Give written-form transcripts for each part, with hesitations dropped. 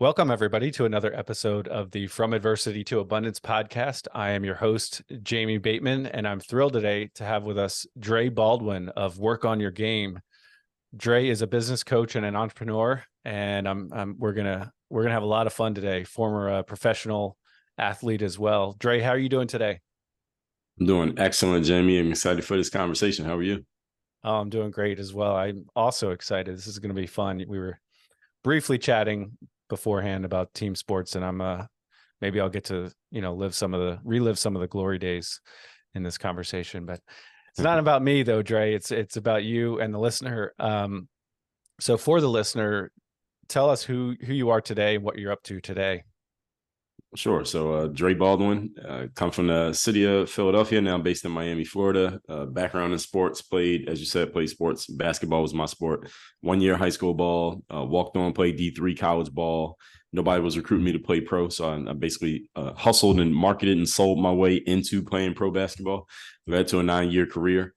Welcome, everybody, to another episode of the From Adversity to Abundance podcast. I am your host, Jamie Bateman, and I'm thrilled today to have with us Dre Baldwin of Work on Your Game. Dre is a business coach and an entrepreneur, and we're gonna have a lot of fun today. Former professional athlete as well. Dre, how are you doing today? I'm doing excellent, Jamie. I'm excited for this conversation. How are you? Oh, I'm doing great as well. I'm also excited. This is going to be fun. We were briefly chatting beforehand about team sports, and I'm maybe I'll get to relive some of the glory days in this conversation. But it's not about me though, Dre. It's about you and the listener. So for the listener, tell us who you are today, what you're up to today. Sure. So Dre Baldwin, come from the city of Philadelphia, now based in Miami, Florida. Background in sports, played sports. Basketball was my sport. 1 year high school ball, walked on, played D3 college ball. Nobody was recruiting me to play pro. So I basically hustled and marketed and sold my way into playing pro basketball. Led to a 9-year career.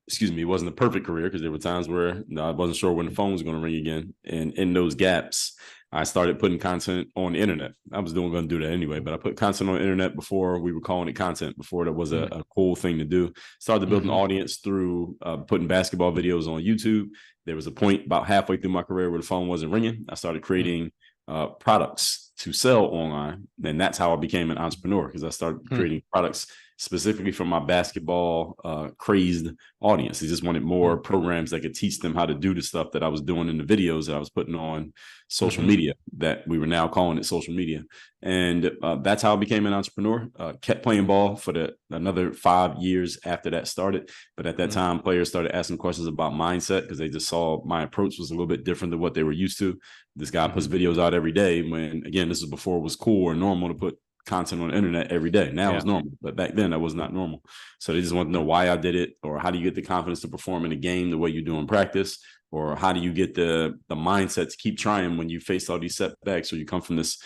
Excuse me, it wasn't a perfect career because there were times where I wasn't sure when the phone was going to ring again. And in those gaps, I started putting content on the internet. I was going to do that anyway, but I put content on the internet before we were calling it content, before that was a cool thing to do. Started to build an audience through putting basketball videos on YouTube. There was a point about halfway through my career where the phone wasn't ringing. I started creating products to sell online. And that's how I became an entrepreneur, because I started creating products specifically for my basketball crazed audience. They just wanted more programs that could teach them how to do the stuff that I was doing in the videos that I was putting on social media, that we were now calling it social media. And that's how I became an entrepreneur. Kept playing ball for another 5 years after that started. But at that time, players started asking questions about mindset, because they just saw my approach was a little bit different than what they were used to. This guy puts videos out every day, when, again, this is before it was cool or normal to put content on the internet every day. Now it's normal, but back then that was not normal. So they just want to know why I did it, or how do you get the confidence to perform in a game the way you do in practice, or how do you get the mindset to keep trying when you face all these setbacks. So you come from this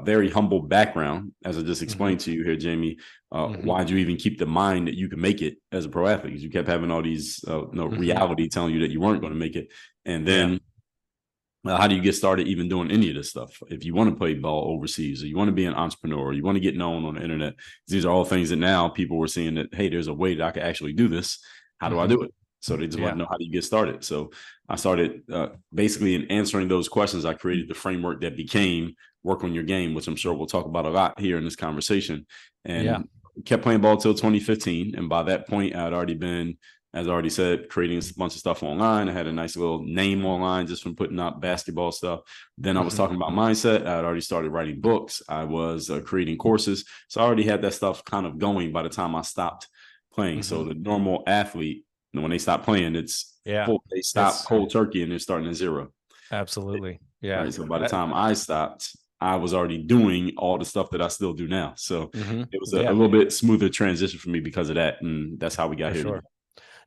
very humble background, as I just explained to you here, Jamie. Why did you even keep the mind that you could make it as a pro athlete? Because you kept having all these reality telling you that you weren't going to make it. And then how do you get started even doing any of this stuff? If you want to play ball overseas, or you want to be an entrepreneur, or you want to get known on the internet, these are all things that now people were seeing that, hey, there's a way that I can actually do this. How do I do it? So they just want to know, how do you get started? So I started basically in answering those questions. I created the framework that became Work on Your Game, which I'm sure we'll talk about a lot here in this conversation. And kept playing ball till 2015. And by that point, I'd already been, as I already said, creating a bunch of stuff online. I had a nice little name online just from putting out basketball stuff. Then I was talking about mindset. I had already started writing books. I was creating courses. So I already had that stuff kind of going by the time I stopped playing. So the normal athlete, when they stop playing, it's full, they stop cold turkey and they're starting at zero. Absolutely. Yeah. Right. So by the time I stopped, I was already doing all the stuff that I still do now. So it was a little bit smoother transition for me because of that. And that's how we got here today.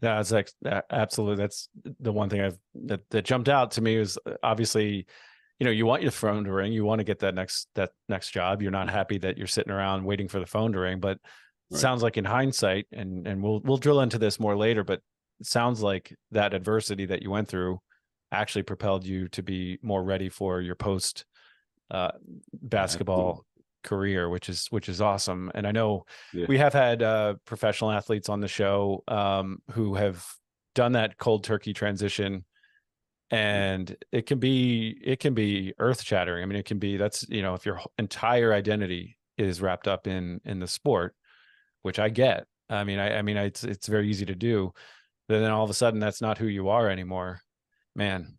Yeah, it's like absolutely. That's the one thing that jumped out to me was obviously, you want your phone to ring, you want to get that next job. You're not happy that you're sitting around waiting for the phone to ring, but it sounds like in hindsight, and we'll drill into this more later, but it sounds like that adversity that you went through actually propelled you to be more ready for your post basketball career, which is awesome. And I know we have had professional athletes on the show who have done that cold turkey transition, and it can be earth shattering. I mean, it can be, that's, if your entire identity is wrapped up in the sport, which I get. I mean, it's very easy to do. But then all of a sudden that's not who you are anymore. Man,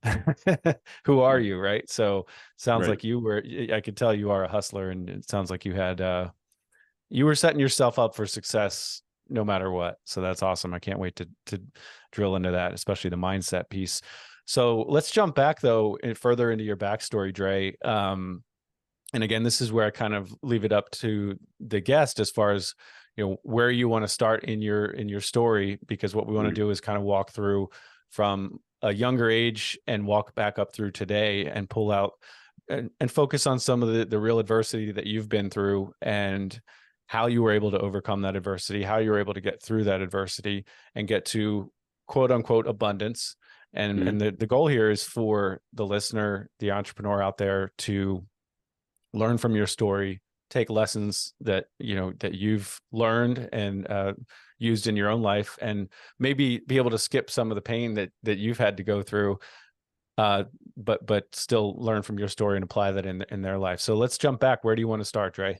who are you? Right. So sounds like I could tell you are a hustler, and it sounds like you were setting yourself up for success no matter what. So that's awesome. I can't wait to drill into that, especially the mindset piece. So let's jump back though, further into your backstory, Dre. And again, this is where I kind of leave it up to the guest as far as, where you want to start in your story, because what we want to do is kind of walk through from a younger age and walk back up through today, and pull out and focus on some of the real adversity that you've been through, and how you were able to overcome that adversity, how you were able to get through that adversity and get to quote unquote abundance. And the goal here is for the listener, the entrepreneur out there, to learn from your story, take lessons that, that you've learned and used in your own life, and maybe be able to skip some of the pain that you've had to go through, but still learn from your story and apply that in their life. So let's jump back. Where do you want to start, Dre?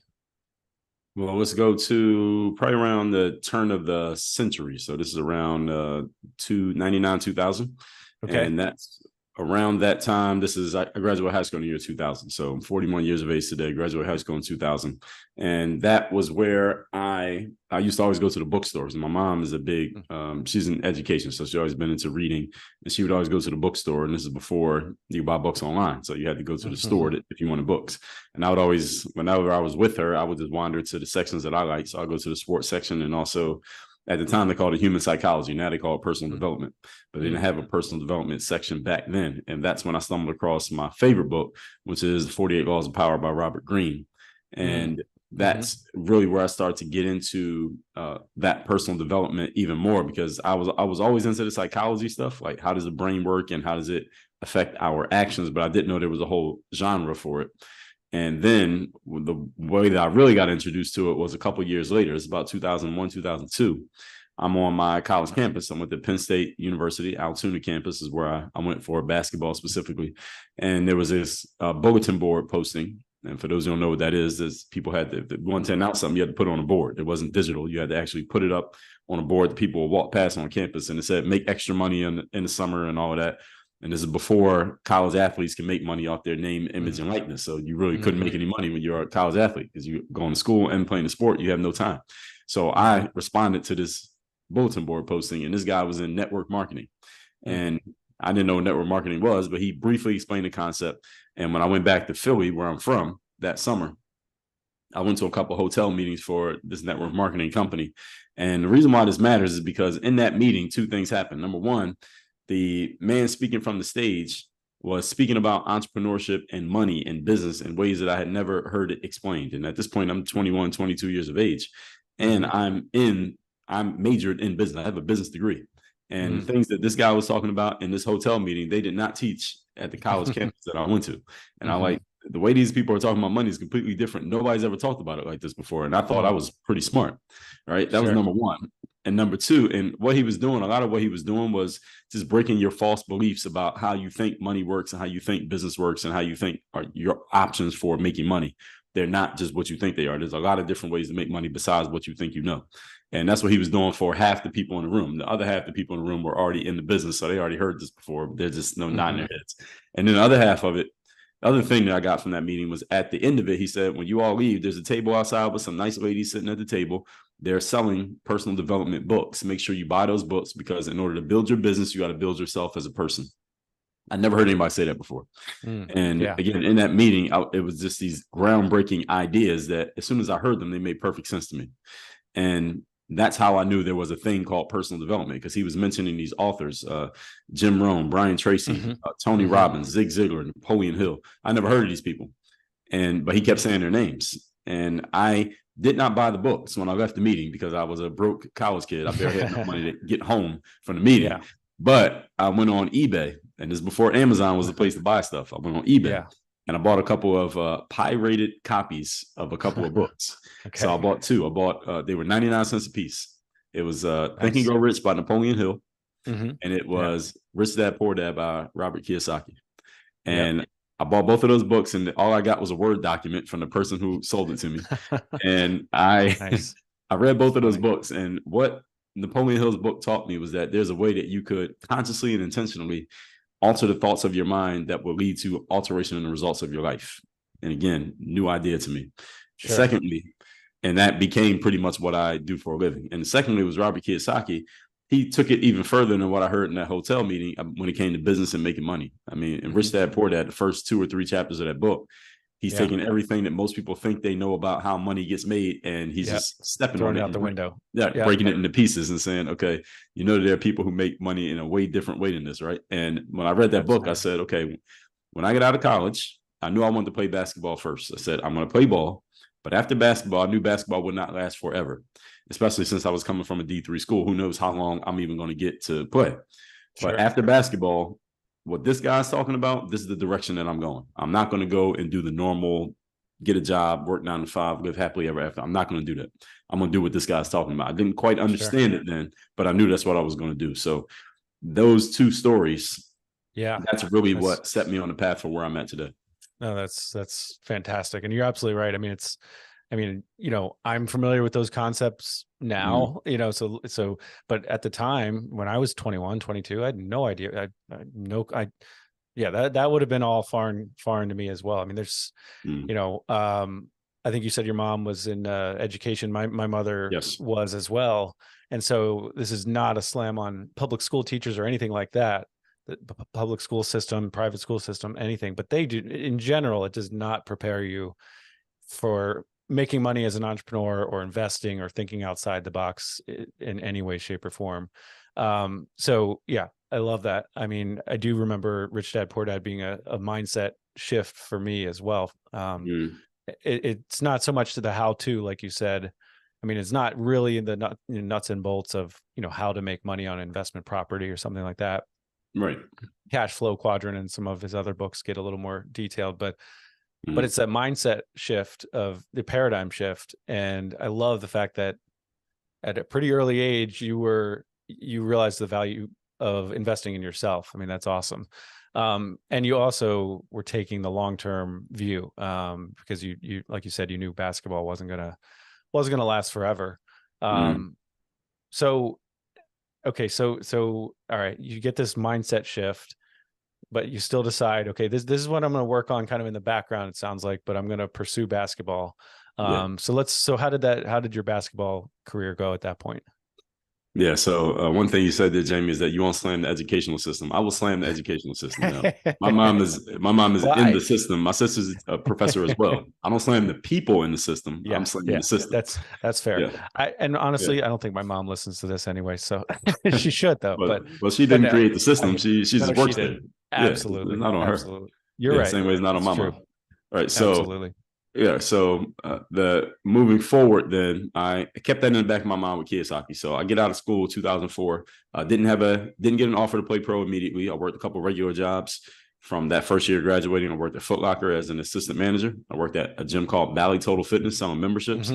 Well, let's go to probably around the turn of the century. So this is around 299, 2000. Okay. And that's around that time. I graduated high school in the year 2000. So I'm 41 years of age today, graduated high school in 2000. And that was where I used to always go to the bookstores. And my mom is a big, she's in education. So she's always been into reading. And she would always go to the bookstore. And this is before you buy books online. So you had to go to the store if you wanted books. And I would always, whenever I was with her, I would just wander to the sections that I like. So I'll go to the sports section, and also at the time, they called it human psychology. Now they call it personal development, but they didn't have a personal development section back then. And that's when I stumbled across my favorite book, which is 48 Laws of Power by Robert Greene. And that's really where I started to get into that personal development even more, because I was always into the psychology stuff, like how does the brain work and how does it affect our actions, but I didn't know there was a whole genre for it. And then the way that I really got introduced to it was a couple of years later. It's about 2001, 2002. I'm on my college campus. I'm at the Penn State University, Altoona campus is where I went for basketball specifically. And there was this bulletin board posting. And for those who don't know what that is people had to want to announce something, you had to put it on a board. It wasn't digital. You had to actually put it up on a board that people would walk past on campus. And it said, make extra money in the summer and all of that. And this is before college athletes can make money off their name, image, and likeness. So you really couldn't make any money when you're a college athlete, because you going to school and playing the sport, you have no time. So I responded to this bulletin board posting, and this guy was in network marketing. And I didn't know what network marketing was, but he briefly explained the concept. And when I went back to Philly, where I'm from, that summer, I went to a couple of hotel meetings for this network marketing company. And the reason why this matters is because in that meeting, two things happened. Number one, the man speaking from the stage was speaking about entrepreneurship and money and business in ways that I had never heard it explained. And at this point, I'm 21, 22 years of age, and I'm majored in business. I have a business degree. And the things that this guy was talking about in this hotel meeting, they did not teach at the college campus that I went to. And I like the way these people are talking about money is completely different. Nobody's ever talked about it like this before. And I thought I was pretty smart, right? That was number one. And number two, and what he was doing, a lot of what he was doing was just breaking your false beliefs about how you think money works and how you think business works and how you think are your options for making money. They're not just what you think they are. There's a lot of different ways to make money besides what you think you know. And that's what he was doing for half the people in the room. The other half the people in the room were already in the business, so they already heard this before. They're just nodding their heads. And then the other half of it, the other thing that I got from that meeting was at the end of it, he said, when you all leave, there's a table outside with some nice ladies sitting at the table. They're selling personal development books. Make sure you buy those books, because in order to build your business, you got to build yourself as a person. I never heard anybody say that before. Again, in that meeting, it was just these groundbreaking ideas that as soon as I heard them, they made perfect sense to me. And that's how I knew there was a thing called personal development, because he was mentioning these authors, Jim Rohn, Brian Tracy, Tony Robbins, Zig Ziglar, Napoleon Hill. I never heard of these people. But he kept saying their names. And I did not buy the books when I left the meeting, because I was a broke college kid. I barely had enough money to get home from the meeting. But I went on eBay, and this is before Amazon was the place to buy stuff. I went on eBay and I bought a couple of pirated copies of a couple of books. So I bought two. They were 99 cents a piece. It was Think and Grow Rich by Napoleon Hill, and it was Rich Dad Poor Dad by Robert Kiyosaki. And I bought both of those books, and all I got was a Word document from the person who sold it to me. And I read both of those books, and what Napoleon Hill's book taught me was that there's a way that you could consciously and intentionally alter the thoughts of your mind that will lead to alteration in the results of your life. And again, new idea to me. Secondly, and that became pretty much what I do for a living. And secondly was Robert Kiyosaki. He took it even further than what I heard in that hotel meeting when it came to business and making money. I mean, in Rich Dad Poor Dad, the first 2 or 3 chapters of that book, he's taking everything that most people think they know about how money gets made, and he's just stepping on it out the window. Breaking it into pieces and saying, okay, there are people who make money in a way different way than this, right? And when I read that book, I said, okay, when I get out of college, I knew I wanted to play basketball first. I said, I'm going to play ball. But after basketball, I knew basketball would not last forever, especially since I was coming from a D3 school. Who knows how long I'm even going to get to play. But after basketball, what this guy's talking about, this is the direction that I'm going. I'm not going to go and do the normal get a job, work 9 to 5, live happily ever after. I'm not going to do that. I'm going to do what this guy's talking about. I didn't quite understand it then, but I knew that's what I was going to do. So those two stories, that's really what set me on the path for where I'm at today. No, that's fantastic. And you're absolutely right. I mean, I'm familiar with those concepts now, but at the time when I was 21, 22, I had no idea. That would have been all foreign to me as well. I mean, there's, I think you said your mom was in education. My mother was as well. And so this is not a slam on public school teachers or anything like that. The public school system, private school system, anything, but they do in general, it does not prepare you for making money as an entrepreneur or investing or thinking outside the box in any way, shape, or form. So yeah, I love that. I mean, I do remember Rich Dad Poor Dad being a mindset shift for me as well. It's not so much to the how-to, like you said. I mean, it's not really in the nuts and bolts of, how to make money on investment property or something like that. Right. Cash Flow Quadrant and some of his other books get a little more detailed, but it's that mindset shift of the paradigm shift. And I love the fact that at a pretty early age, you realized the value of investing in yourself. I mean, that's awesome. And you also were taking the long-term view, because you, like you said, you knew basketball wasn't gonna last forever. So all right, you get this mindset shift, but you still decide, okay, this is what I'm going to work on kind of in the background, it sounds like, but I'm going to pursue basketball. So how did your basketball career go at that point? Yeah. So one thing you said there, Jamie, is that you won't slam the educational system. I will slam the educational system now. My mom is in the system. My sister's a professor as well. I don't slam the people in the system. I'm slamming the system. That's fair. Yeah. And honestly, I don't think my mom listens to this anyway, so she should though. But she didn't create the system. She just works there. Absolutely. It's not on her. You're right. Same way it's not on my mom. All right. So absolutely. Yeah. So the moving forward, then I kept that in the back of my mind with Kiyosaki. So I get out of school 2004. Didn't get an offer to play pro immediately. I worked a couple of regular jobs. From that first year graduating, I worked at Foot Locker as an assistant manager. I worked at a gym called Valley Total Fitness selling memberships.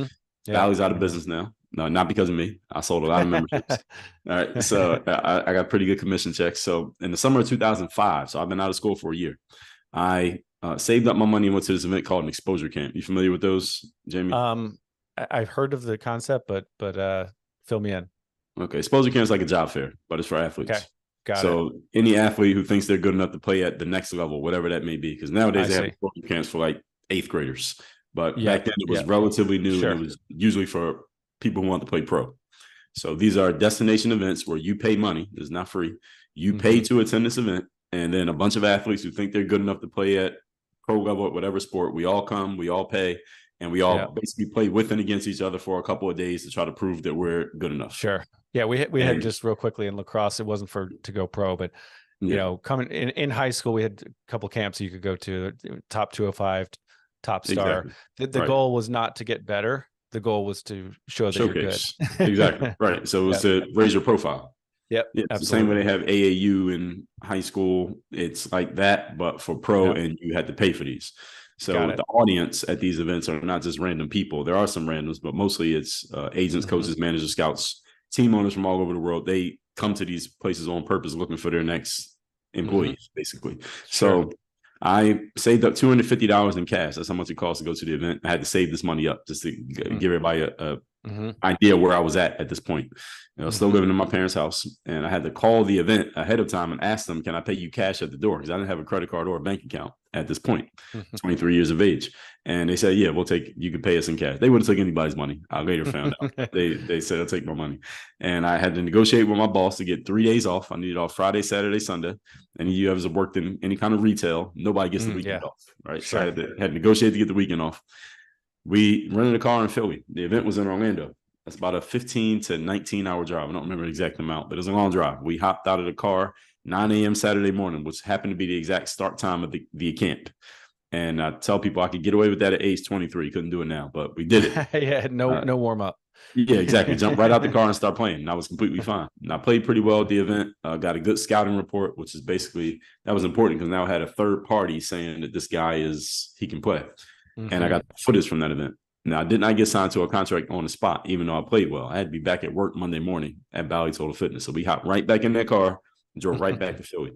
Valley's out of business now. No, not because of me. I sold a lot of memberships. All right. So I got pretty good commission checks. So in the summer of 2005, so I've been out of school for a year, I saved up my money and went to this event called an exposure camp. You familiar with those, Jamie? I've heard of the concept, but fill me in. Okay. Exposure camp is like a job fair, but it's for athletes. Okay. Got it. Any athlete who thinks they're good enough to play at the next level, whatever that may be, because nowadays they have exposure camps for like 8th graders. But back then it was relatively new. Sure. And it was usually for people who want to play pro. So these are destination events where you pay money. It's not free. You pay to attend this event. And then a bunch of athletes who think they're good enough to play at pro level at whatever sport, we all come, we all pay, and we all basically play with and against each other for a couple of days to try to prove that we're good enough. Sure. Yeah, we had just real quickly in lacrosse, it wasn't to go pro, but coming in high school, we had a couple camps you could go to, top 205, top star. Exactly. The goal was not to get better. The goal was to show that you're good. Exactly. Right. So it was to raise your profile. Yep. It's the same way they have AAU in high school. It's like that, but for pro, and you had to pay for these. So the audience at these events are not just random people. There are some randoms, but mostly it's agents, coaches, managers, scouts, team owners from all over the world. They come to these places on purpose looking for their next employees, basically. Sure. So I saved up $250 in cash. That's how much it costs to go to the event. I had to save this money up just to give everybody a idea where I was at this point. Still living in my parents' house, and I had to call the event ahead of time and ask them, "Can I pay you cash at the door?" Because I didn't have a credit card or a bank account at this point. 23 years of age, and they said, "Yeah, you could pay us in cash." They wouldn't take anybody's money. I later found out they said, "I'll take my money," and I had to negotiate with my boss to get 3 days off. I needed off Friday, Saturday, Sunday. Any of you ever worked in any kind of retail, nobody gets the weekend off, right? Sure. So I had to negotiate to get the weekend off. We rented a car in Philly. The event was in Orlando. That's about a 15 to 19-hour drive. I don't remember the exact amount, but it was a long drive. We hopped out of the car 9 a.m. Saturday morning, which happened to be the exact start time of the camp. And I tell people I could get away with that at age 23. Couldn't do it now, but we did it. No warm up. Yeah, exactly. Jump right out the car and start playing. And I was completely fine. And I played pretty well at the event. Got a good scouting report, which is basically, that was important because now I had a third party saying that this guy he can play. and I got footage from that event. Now, I did not get signed to a contract on the spot, even though I played well. I had to be back at work Monday morning at Bally Total Fitness. So we hopped right back in that car and drove right back to Philly.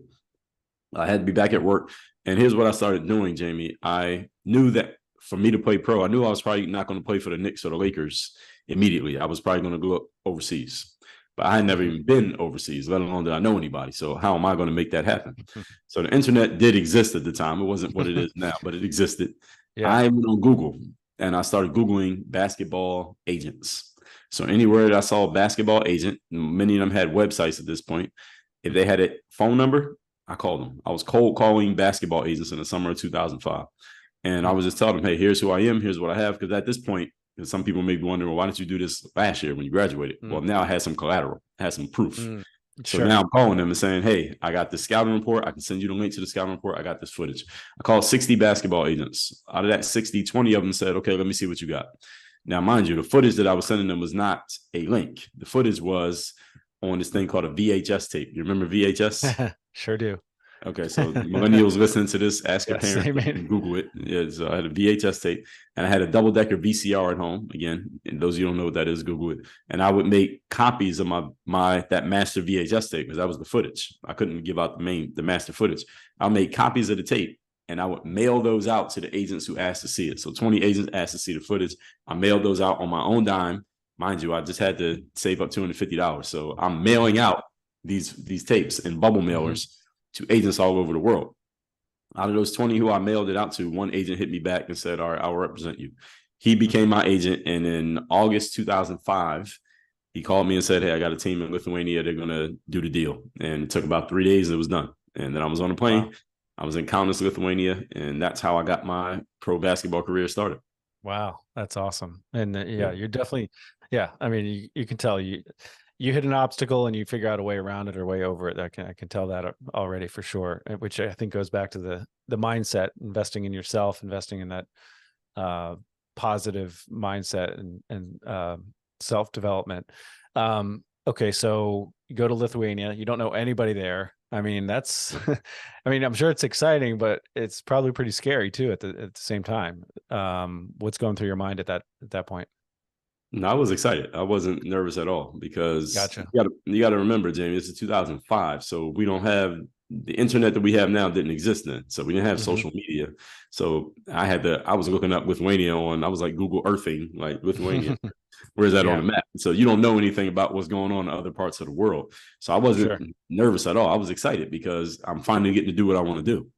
I had to be back at work. And here's what I started doing, Jamie. I knew that for me to play pro, I knew I was probably not going to play for the Knicks or the Lakers immediately. I was probably going to go overseas. But I had never even been overseas, let alone did I know anybody. So how am I going to make that happen? So the internet did exist at the time. It wasn't what it is now, but it existed. Yeah. I went on Google and I started Googling basketball agents. So anywhere that I saw a basketball agent, many of them had websites at this point. If they had a phone number, I called them. I was cold calling basketball agents in the summer of 2005. And I was just telling them, hey, here's who I am. Here's what I have. Because at this point, some people may be wondering, well, why didn't you do this last year when you graduated? Well, now I had some collateral, I had some proof. So now I'm calling them and saying, hey, I got this scouting report. I can send you the link to the scouting report. I got this footage. I called 60 basketball agents. Out of that 60, 20 of them said, okay, let me see what you got. Now, mind you, the footage that I was sending them was not a link. The footage was on this thing called a VHS tape. You remember VHS? Sure do. Okay, so millennials listening to this, ask your parents and Google it. Yeah, so I had a VHS tape and I had a double-decker VCR at home. Again, and those of you who don't know what that is, Google it. And I would make copies of that master VHS tape because that was the footage. I couldn't give out the master footage. I made copies of the tape and I would mail those out to the agents who asked to see it. So 20 agents asked to see the footage. I mailed those out on my own dime. Mind you, I just had to save up $250. So I'm mailing out these tapes in bubble mailers to agents all over the world. Out of those 20 who I mailed it out to, one agent hit me back and said, all right, I will represent you. He became my agent. And in August 2005, he called me and said, hey, I got a team in Lithuania. They're going to do the deal. And it took about 3 days. And it was done. And then I was on a plane. Wow. I was in Kaunas, Lithuania. And that's how I got my pro basketball career started. Wow. That's awesome. And you're definitely, I mean, you can tell you hit an obstacle and you figure out a way around it or way over it. I can tell that already for sure, which I think goes back to the mindset, investing in yourself, investing in that positive mindset and self-development. Okay. So you go to Lithuania, you don't know anybody there. I mean, I'm sure it's exciting, but it's probably pretty scary too at the same time. What's going through your mind at that point? No, I was excited. I wasn't nervous at all because you got to remember, Jamie, this is 2005. So we don't have the internet that we have now didn't exist then. So we didn't have social media. So I was looking up Lithuania I was like Google Earthing, like Lithuania. Where's that on the map? So you don't know anything about what's going on in other parts of the world. So I wasn't nervous at all. I was excited because I'm finally getting to do what I want to do.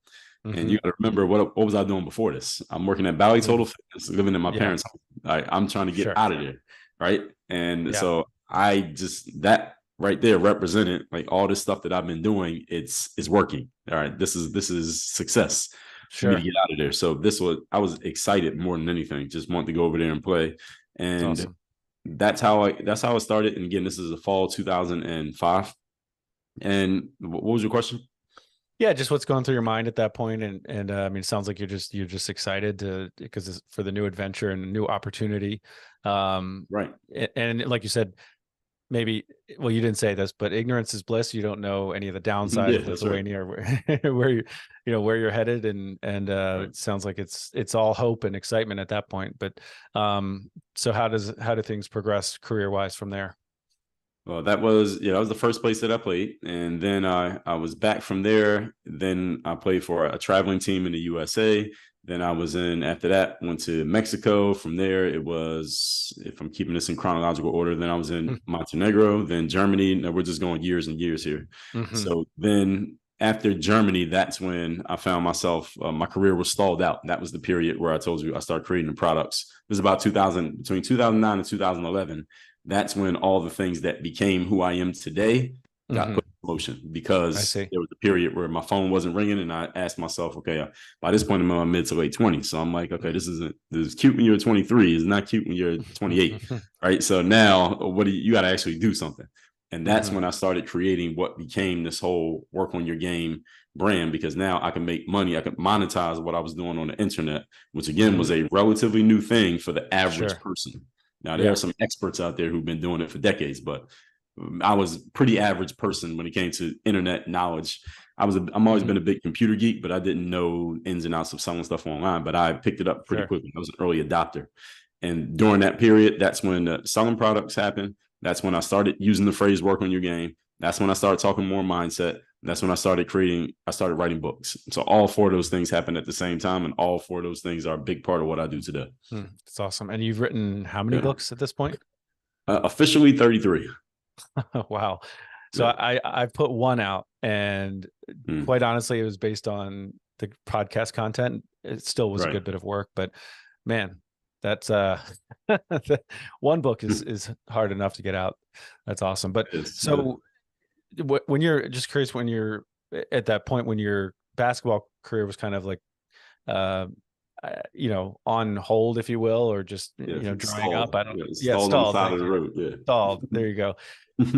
And you got to remember, what was I doing before this? I'm working at Bally Total Fitness, living in my parents' home. I'm trying to get out of there, right? And so that right there represented like all this stuff that I've been doing. It's working. All right, this is success for me to get out of there. So I was excited more than anything. Just wanted to go over there and play, and that's how I started. And again, this is the fall 2005. And what was your question? Yeah, just what's going through your mind at that point, and I mean, it sounds like you're just excited because for the new adventure and new opportunity, right? And like you said, maybe you didn't say this, but ignorance is bliss. You don't know any of the downsides of Lithuania or where where you're headed, and it sounds like it's all hope and excitement at that point. But so how do things progress career wise from there? Well, that was the first place that I played. And then I was back from there. Then I played for a traveling team in the USA. Then I was after that, went to Mexico. From there, it was, if I'm keeping this in chronological order, then I was in Montenegro, then Germany. Now we're just going years and years here. So then after Germany, that's when I found myself, my career was stalled out. That was the period where I told you I started creating the products. It was about between 2009 and 2011. That's when all the things that became who I am today got put in motion, because there was a period where my phone wasn't ringing and I asked myself, okay, by this point I'm in my mid to late 20s. So I'm like, okay, this is cute when you're 23. It's not cute when you're 28. Right. So now you got to actually do something. And that's when I started creating what became this whole work on your game brand, because now I can make money. I can monetize what I was doing on the internet, which again was a relatively new thing for the average person. Now, there are some experts out there who've been doing it for decades, but I was pretty average person when it came to internet knowledge. I'm always been a big computer geek, but I didn't know ins and outs of selling stuff online, but I picked it up pretty quickly. I was an early adopter. And during that period, that's when the selling products happened. That's when I started using the phrase work on your game. That's when I started talking more mindset. That's when I started writing books. So all 4 of those things happened at the same time. And all 4 of those things are a big part of what I do today. That's awesome. And you've written how many books at this point? Officially 33. Wow. So I put one out, and quite honestly, it was based on the podcast content. It still was a good bit of work, but man, that's one book is hard enough to get out. That's awesome. But so when you're just curious, when you're at that point, when your basketball career was kind of like, on hold, if you will, or just, drying stalled. up. I don't stalled on the side of the road. Stalled. There you go.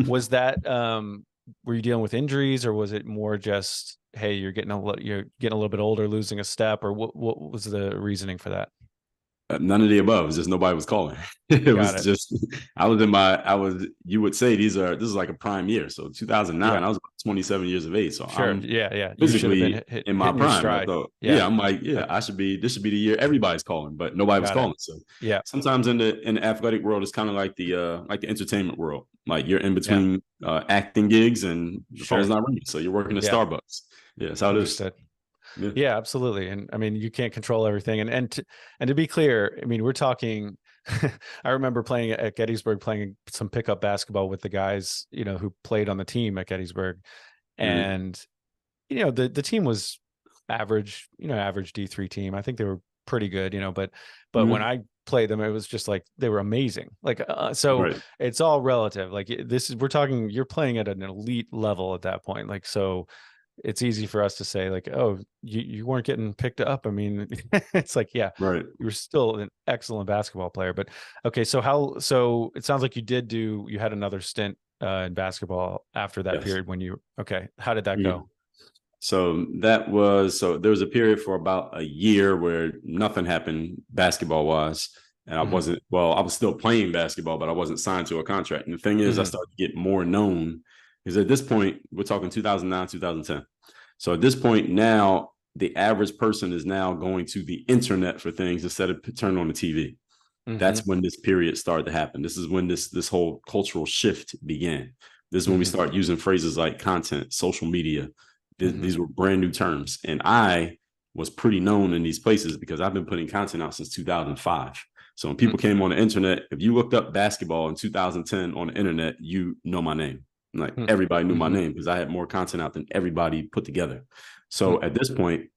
Was that, were you dealing with injuries, or was it more just, hey, you're getting a little bit older, losing a step, or what was the reasoning for that? None of the above. It was just nobody was calling. You would say this is like a prime year. So 2009, I was about 27 years of age. So I'm physically in my prime. I thought, I'm like, this should be the year everybody's calling, but nobody was calling. So sometimes in the athletic world, it's kind of like the entertainment world. Like you're in between acting gigs and the phone's not ringing. So you're working at Starbucks. Yeah, that's how it is. Yeah, absolutely. And I mean, you can't control everything. And to be clear, I mean, we're talking, I remember playing at Gettysburg, playing some pickup basketball with the guys, who played on the team at Gettysburg. And, the team was average, average D3 team. I think they were pretty good, but when I played them, it was just like, they were amazing. Like, it's all relative. Like you're playing at an elite level at that point. Like, so it's easy for us to say like, oh, you weren't getting picked up. I mean, it's like, you were still an excellent basketball player. But okay, so it sounds like you had another stint in basketball after that period how did that go? So there was a period for about a year where nothing happened basketball wise. And I was still playing basketball, but I wasn't signed to a contract. And the thing is, I started to get more known. Because at this point, we're talking 2009, 2010. So at this point now, the average person is now going to the internet for things instead of turning on the TV. That's when this period started to happen. This is when this whole cultural shift began. This is when we start using phrases like content, social media. These were brand new terms. And I was pretty known in these places because I've been putting content out since 2005. So when people came on the internet, if you looked up basketball in 2010 on the internet, you know my name. Like everybody knew my name because I had more content out than everybody put together. So at this point,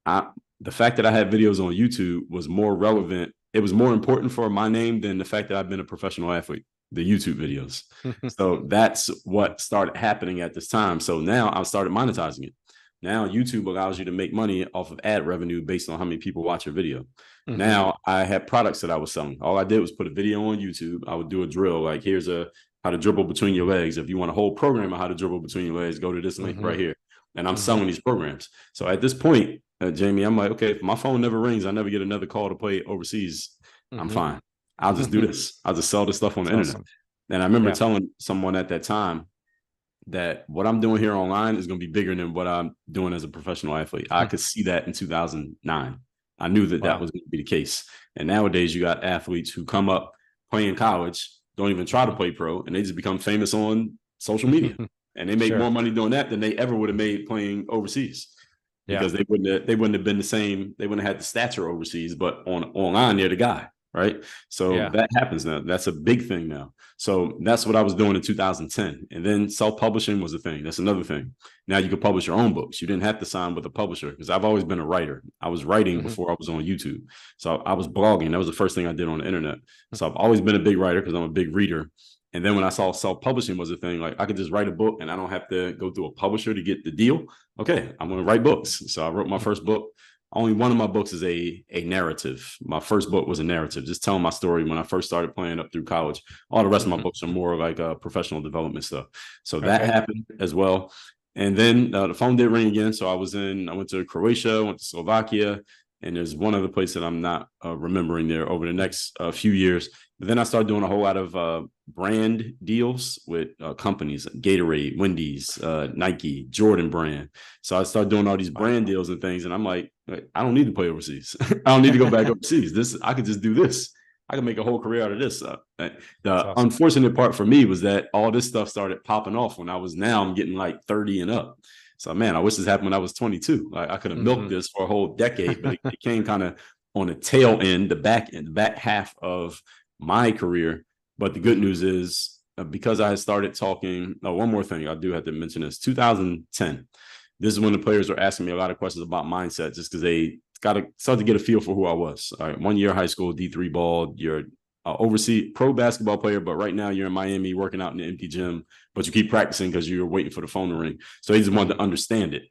the fact that I had videos on YouTube was more relevant. It was more important for my name than the fact that I've been a professional athlete, the YouTube videos. So that's what started happening at this time. So now I started monetizing it. Now YouTube allows you to make money off of ad revenue based on how many people watch your video. Now I had products that I was selling. All I did was put a video on YouTube. I would do a drill. Like here's how to dribble between your legs. If you want a whole program on how to dribble between your legs, go to this link right here. And I'm selling these programs. So at this point, Jamie, I'm like, okay, if my phone never rings, I never get another call to play overseas. I'm fine. I'll just do this. I'll just sell this stuff on the internet. And I remember telling someone at that time that what I'm doing here online is going to be bigger than what I'm doing as a professional athlete. I could see that in 2009. I knew that was going to be the case. And nowadays you got athletes who come up playing college, don't even try to play pro, and they just become famous on social media. And they make more money doing that than they ever would have made playing overseas. Because they wouldn't have been the same, they wouldn't have had the stature overseas, but online they're the guy, right? So that happens now. That's a big thing now. So that's what I was doing in 2010. And then self-publishing was a thing. That's another thing. Now you could publish your own books. You didn't have to sign with a publisher because I've always been a writer. I was writing before I was on YouTube. So I was blogging. That was the first thing I did on the internet. So I've always been a big writer because I'm a big reader. And then when I saw self-publishing was a thing, like I could just write a book and I don't have to go through a publisher to get the deal. Okay, I'm going to write books. So I wrote my first book. Only one of my books is a narrative. My first book was a narrative, just telling my story when I first started playing up through college. All the rest of my books are more like professional development stuff. So that happened as well. And then the phone did ring again. So I went to Croatia, went to Slovakia, and there's one other place that I'm not remembering there over the next few years. But then I started doing a whole lot of brand deals with companies, Gatorade, Wendy's, Nike, Jordan brand. So I started doing all these brand deals and things. And I'm like, I don't need to play overseas. I don't need to go back overseas. I could just do this. I can make a whole career out of this. The unfortunate part for me was that all this stuff started popping off when I'm getting like 30 and up. So, man, I wish this happened when I was 22. I could have milked this for a whole decade, but it came kind of on the tail end, the back half of my career. But the good news is because I started talking, one more thing, I do have to mention this, 2010. This is when the players were asking me a lot of questions about mindset, just because they got to start to get a feel for who I was. All right, 1 year high school, D3 ball, you're overseas pro basketball player, but right now you're in Miami working out in the empty gym, but you keep practicing because you're waiting for the phone to ring. So they just wanted to understand it.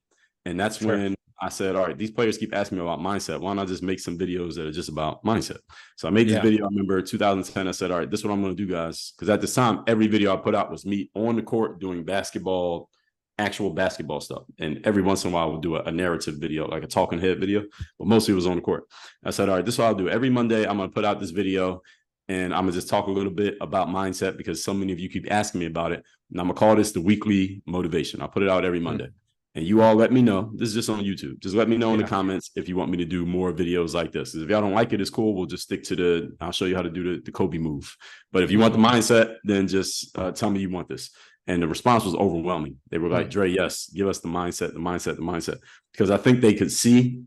And that's when I said, all right, these players keep asking me about mindset. Why don't I just make some videos that are just about mindset? So I made this video. I remember 2010, I said, all right, this is what I'm going to do, guys. Because at this time, every video I put out was me on the court doing basketball, actual basketball stuff. And every once in a while, we'll do a narrative video, like a talking head video, but mostly it was on the court. I said, all right, this is what I'll do. Every Monday, I'm going to put out this video and I'm going to just talk a little bit about mindset because so many of you keep asking me about it. And I'm going to call this the weekly motivation. I'll put it out every Monday. And you all let me know. This is just on YouTube. Just let me know in the comments if you want me to do more videos like this. If y'all don't like it, it's cool. We'll just stick to I'll show you how to do the Kobe move. But if you want the mindset, then just tell me you want this. And the response was overwhelming. They were like, Dre, yes, give us the mindset. Because I think they could see,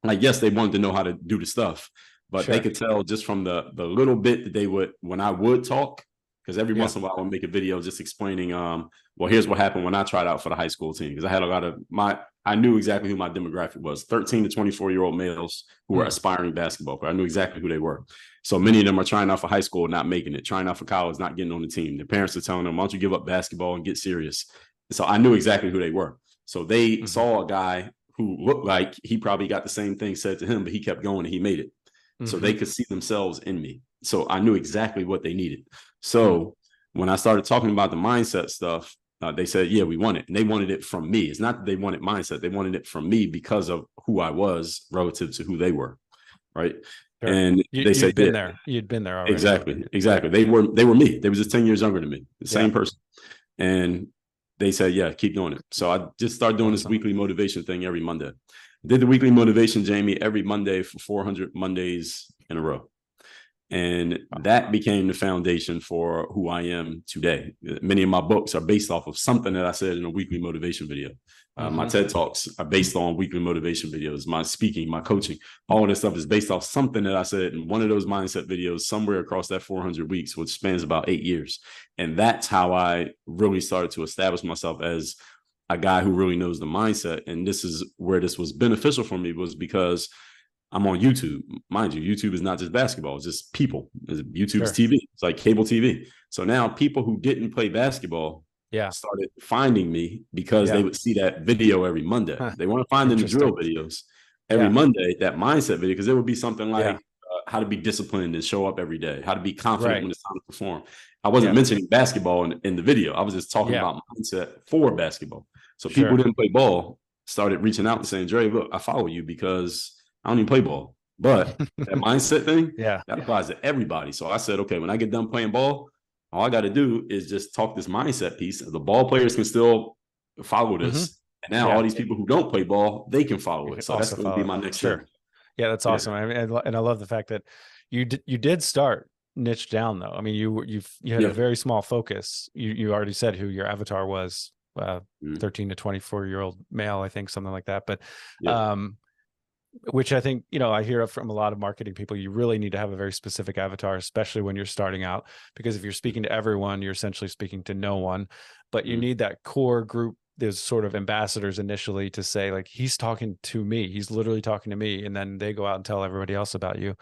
like, yes, they wanted to know how to do the stuff, but they could tell just from the little bit that they would, when I would talk, because every once in a while I would make a video just explaining, well, here's what happened when I tried out for the high school team. Because I had a lot of I knew exactly who my demographic was, 13 to 24-year-old males who were aspiring basketball players. I knew exactly who they were. So many of them are trying out for high school, not making it, trying out for college, not getting on the team. Their parents are telling them, why don't you give up basketball and get serious? So I knew exactly who they were. So they saw a guy who looked like he probably got the same thing said to him, but he kept going and he made it. So they could see themselves in me. So I knew exactly what they needed. So when I started talking about the mindset stuff, they said, yeah, we want it. And they wanted it from me. It's not that they wanted mindset. They wanted it from me because of who I was relative to who they were. Right. Sure. And they said, you'd been there. You'd been there already. Exactly. They were me. They were just 10 years younger than me, the same person. And they said, yeah, keep doing it. So I just started doing this weekly motivation thing every Monday. I did the weekly motivation, Jamie, every Monday for 400 Mondays in a row. And that became the foundation for who I am today. Many of my books are based off of something that I said in a weekly motivation video. My TED Talks are based on weekly motivation videos. My speaking, my coaching, all this stuff is based off something that I said in one of those mindset videos somewhere across that 400 weeks, which spans about 8 years. And that's how I really started to establish myself as a guy who really knows the mindset. And this is where this was beneficial for me, was because I'm on YouTube. Mind you, YouTube is not just basketball. It's just people. YouTube is TV. It's like cable TV. So now people who didn't play basketball started finding me because they would see that video every Monday. They want to find in the drill videos every Monday, that mindset video, because it would be something like how to be disciplined and show up every day, how to be confident when it's time to perform. I wasn't mentioning basketball in the video. I was just talking about mindset for basketball. So people who didn't play ball started reaching out and saying, Dre, look, I follow you because I don't even play ball. But that mindset thing, that applies to everybody. So I said, okay, when I get done playing ball, all I got to do is just talk this mindset piece. The ball players can still follow this. And now all these people who don't play ball, they can follow it. So that's going to be my next step. Yeah, that's awesome. I mean, and I love the fact that you did start niche down, though. I mean, you had a very small focus. You already said who your avatar was, 13 to 24-year-old male, I think, something like that. But which I think, I hear from a lot of marketing people, you really need to have a very specific avatar, especially when you're starting out, because if you're speaking to everyone, you're essentially speaking to no one. But you need that core group. There's sort of ambassadors initially to say, like, he's talking to me, he's literally talking to me. And then they go out and tell everybody else about you.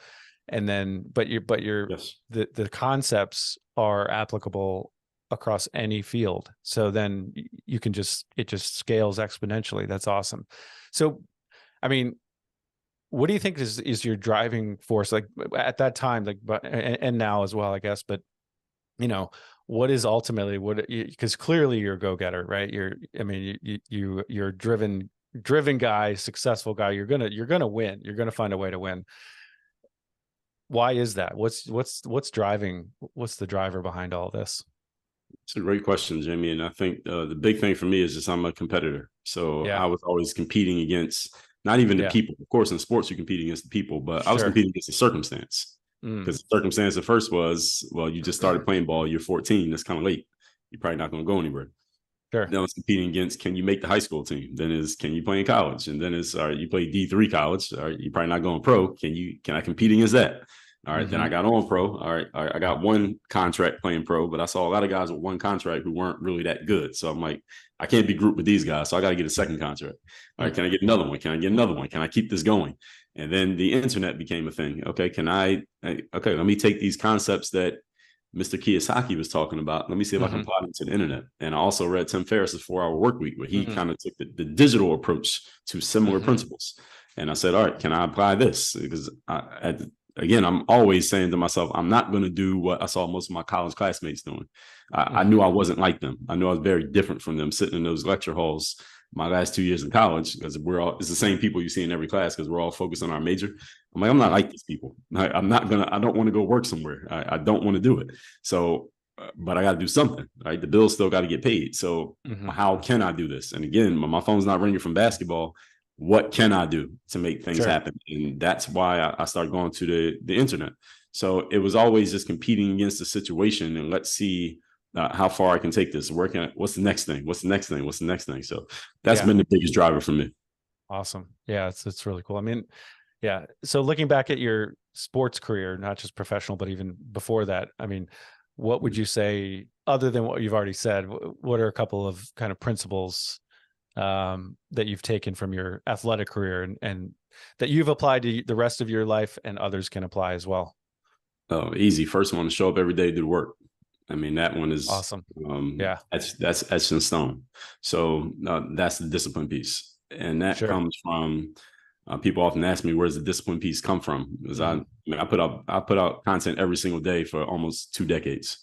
And then, the concepts are applicable across any field. So then you can it just scales exponentially. That's awesome. So, I mean, what do you think is your driving force, like at that time, like, and now as well, I guess, but what is ultimately because clearly you're a go-getter, right? You're a driven guy, successful guy. You're going to win. You're going to find a way to win. Why is that? What's the driver behind all this? It's a great question, Jimmy. And I think the big thing for me is just I'm a competitor. So Yeah. I was always competing against not even the Yeah. people. Of course, in sports, you compete against the people, but I was Sure. competing against the circumstance. Mm. Because the circumstance at first was, well, you just started playing ball, you're 14, that's kind of late. You're probably not going to go anywhere. Sure. Then it's competing against, can you make the high school team? Then is, can you play in college? And then it's, all right, you play D3 college. All right, you're probably not going pro. Can I compete against that? All right, then I got on pro. All right, I got one contract playing pro, but I saw a lot of guys with one contract who weren't really that good. So I'm like, I can't be grouped with these guys. So I got to get a second contract. All right, can I get another one? Can I get another one? Can I keep this going? And then the internet became a thing. Okay, let me take these concepts that Mr. Kiyosaki was talking about. Let me see if I can apply them to the internet. And I also read Tim Ferriss's 4-Hour Work Week, where he kind of took the digital approach to similar principles. And I said, all right, can I apply this? Because again, I'm always saying to myself, I'm not going to do what I saw most of my college classmates doing. I knew I wasn't like them. I knew I was very different from them, sitting in those lecture halls my last 2 years in college, because it's the same people you see in every class, because we're all focused on our major. I'm like, I'm not like these people. I don't want to go work somewhere. I don't want to do it. So, but I got to do something, right? The bills still got to get paid. So how can I do this? And again, my phone's not ringing from basketball. What can I do to make things happen? And that's why I started going to the internet. So it was always just competing against the situation, and let's see how far I can take this. What's the next thing? What's the next thing? What's the next thing? So that's been the biggest driver for me. Awesome. Yeah, it's really cool. I mean, yeah. So looking back at your sports career, not just professional, but even before that, I mean, what would you say, other than what you've already said, what are a couple of kind of principles that you've taken from your athletic career and that you've applied to the rest of your life and others can apply as well? Oh, easy. First one, to show up every day, do the work. I mean, that one is awesome. That's etched in stone. So that's the discipline piece. And that comes from, people often ask me, where's the discipline piece come from? Because I put out content every single day for almost 2 decades,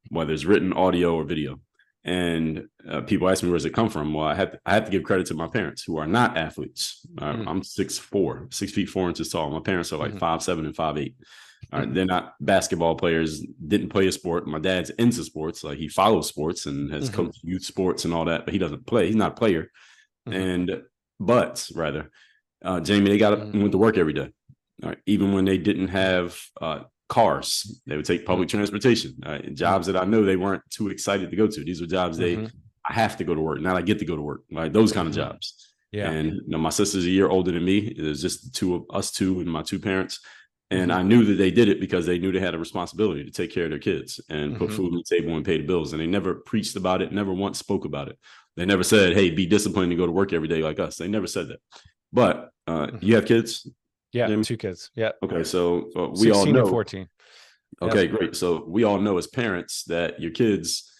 whether it's written, audio, or video. And people ask me, where's it come from? Well, I have to give credit to my parents, who are not athletes. I'm 6'4", 6 feet 4 inches tall. My parents are like 5'7" and 5'8". They're not basketball players, didn't play a sport. My dad's into sports. Like, he follows sports and has coached youth sports and all that, but he doesn't play. He's not a player. Jamie, they went to work every day. Even when they didn't have cars, they would take public transportation. Jobs that I know they weren't too excited to go to. These were jobs I have to go to work. Not I get to go to work. Like those kind of jobs. Yeah. And my sister's a year older than me. It was just us two and my 2 parents. And I knew that they did it because they knew they had a responsibility to take care of their kids and put food on the table and pay the bills. And they never preached about it, never once spoke about it. They never said, hey, be disciplined and go to work every day like us. They never said that. But you have kids? Yeah, Jimmy? 2 kids. Yeah. Okay, so we all know. 16 and 14. Okay, great. So we all know as parents that your kids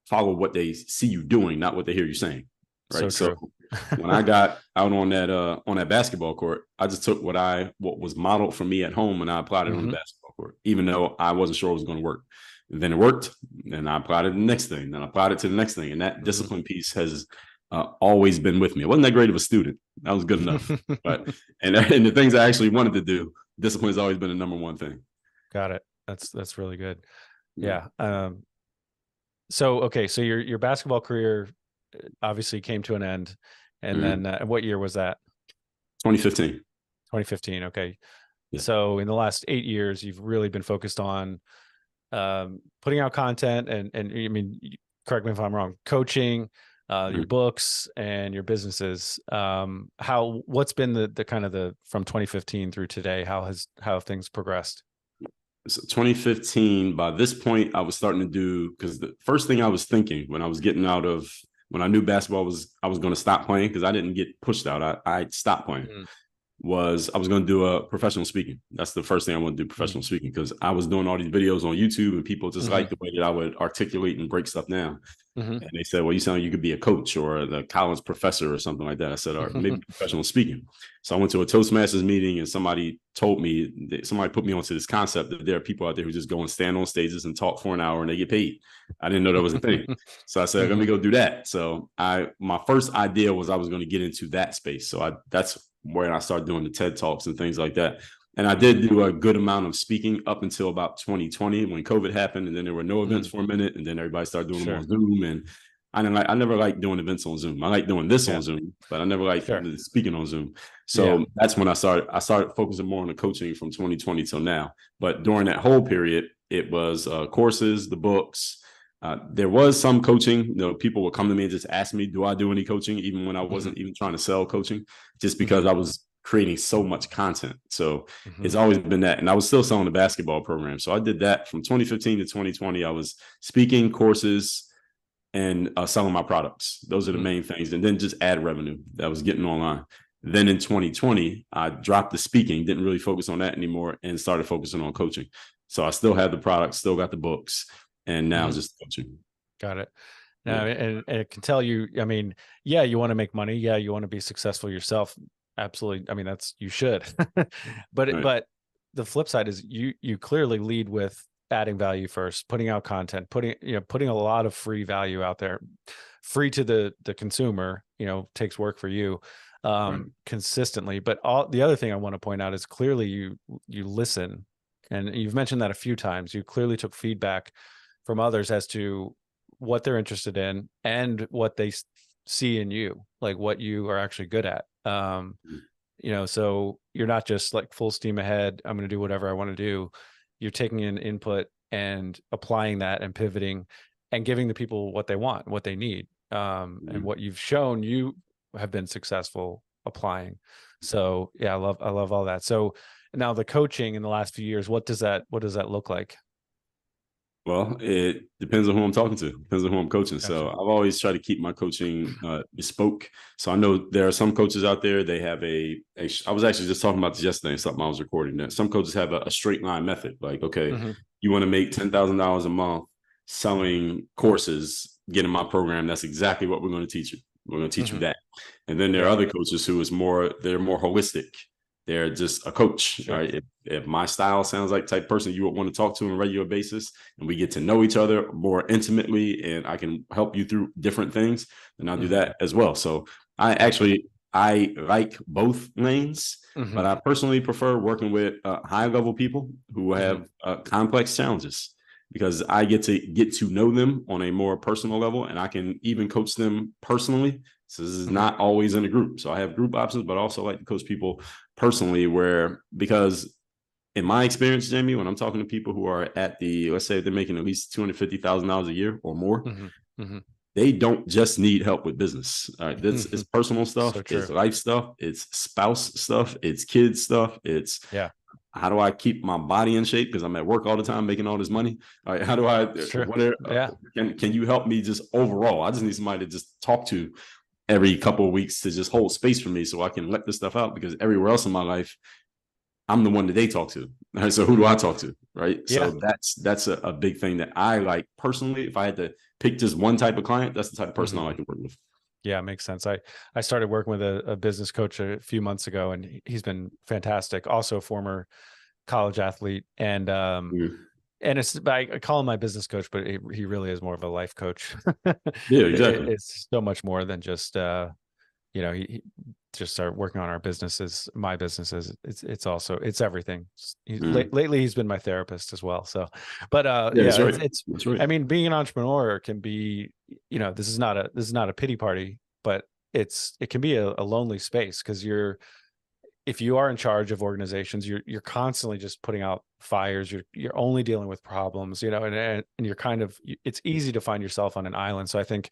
follow what they see you doing, not what they hear you saying. Right. So when I got out on that basketball court, I just took what was modeled for me at home and I applied it on the basketball court, even though I wasn't sure it was going to work. And then it worked, and I applied it to the next thing. Then I applied it to the next thing, and that discipline piece has always been with me. I wasn't that great of a student. That was good enough. But and the things I actually wanted to do, discipline has always been the number one thing. Got it. That's really good. Yeah. So your basketball career obviously came to an end, and then what year was that? 2015. 2015. Okay. Yeah. So in the last 8 years, you've really been focused on putting out content and I mean, correct me if I'm wrong, coaching, your books and your businesses. What's been the kind of from 2015 through today? How have things progressed? So 2015, by this point, I was starting to do, because the first thing I was thinking when I was getting out of, when I knew basketball I was going to stop playing, because I didn't get pushed out. I stopped playing. Was I was going to do a professional speaking. That's the first thing I want to do, professional speaking, because I was doing all these videos on YouTube and people just liked the way that I would articulate and break stuff down. And they said, well, you sound like you could be a coach or the college professor or something like that. I said, all right, maybe professional speaking. So I went to a Toastmasters meeting, and somebody put me onto this concept that there are people out there who just go and stand on stages and talk for an hour and they get paid. I didn't know that was a thing. So I said, let me go do that. So my first idea was I was going to get into that space. So that's where I started doing the TED Talks and things like that. And I did do a good amount of speaking up until about 2020 when COVID happened, and then there were no events for a minute, and then everybody started doing them on Zoom. And I never liked doing events on Zoom. I like doing this on Zoom, but I never liked speaking on Zoom. So that's when I started focusing more on the coaching from 2020 till now. But during that whole period, it was courses, the books. There was some coaching. You know, people would come to me and just ask me, do I do any coaching? Even when I wasn't even trying to sell coaching, just because I was creating so much content. So it's always been that. And I was still selling the basketball program. So I did that from 2015 to 2020. I was speaking, courses, and selling my products. Those are the main things. And then just ad revenue that I was getting online. Then in 2020, I dropped the speaking, didn't really focus on that anymore, and started focusing on coaching. So I still have the products, still got the books, and now just coaching. Got it. Now, and it can tell you, I mean, yeah, you want to make money. Yeah, you want to be successful yourself. Absolutely. I mean, you should, but the flip side is you clearly lead with adding value first, putting out content, putting a lot of free value out there, free to the consumer, takes work for you, consistently. But the other thing I want to point out is clearly you listen, and you've mentioned that a few times. You clearly took feedback from others as to what they're interested in and what they see in you, like what you are actually good at. So you're not just like full steam ahead, I'm going to do whatever I want to do. You're taking in input and applying that and pivoting and giving the people what they want, what they need. And what you've shown you have been successful applying. So yeah, I love all that. So now the coaching in the last few years, what does that look like? Well, it depends on who I'm talking to. Depends on who I'm coaching. Gotcha. So I've always tried to keep my coaching bespoke. So I know there are some coaches out there. They have I was actually just talking about this yesterday. Something I was recording. That some coaches have a straight line method. Like, okay, you want to make $10,000 a month selling courses, get in my program. That's exactly what we're going to teach you. We're going to teach you that. And then there are other coaches who they're more holistic. They're just a coach. Sure. Right? If my style sounds like the type of person you would want to talk to on a regular basis, and we get to know each other more intimately, and I can help you through different things, then I'll do that as well. So I like both lanes, but I personally prefer working with high level people who have complex challenges, because I get to know them on a more personal level, and I can even coach them personally. So this is not always in a group. So I have group options, but I also like to coach people personally, because in my experience, Jamie, when I'm talking to people who are at let's say they're making at least $250,000 a year or more, they don't just need help with business. All right. It's personal stuff. So it's life stuff. It's spouse stuff. It's kids stuff. It's how do I keep my body in shape? Because I'm at work all the time making all this money. All right. How do I, can you help me just overall? I just need somebody to just talk to every couple of weeks to just hold space for me so I can let this stuff out, because everywhere else in my life, I'm the one that they talk to. Right? So who do I talk to? Right. Yeah. So that's a big thing that I like personally. If I had to pick just one type of client, that's the type of person I like to work with. Yeah, it makes sense. I started working with a business coach a few months ago, and he's been fantastic. Also a former college athlete. And and I call him my business coach, but he really is more of a life coach. Yeah, exactly. It's so much more than just, he just started working on our businesses, my businesses. It's everything. Lately he's been my therapist as well. So, but that's right. That's right. I mean, being an entrepreneur can be, this is not a pity party, but it can be a lonely space, because if you are in charge of organizations, you're constantly just putting out fires. You're only dealing with problems, and you're it's easy to find yourself on an island. So I think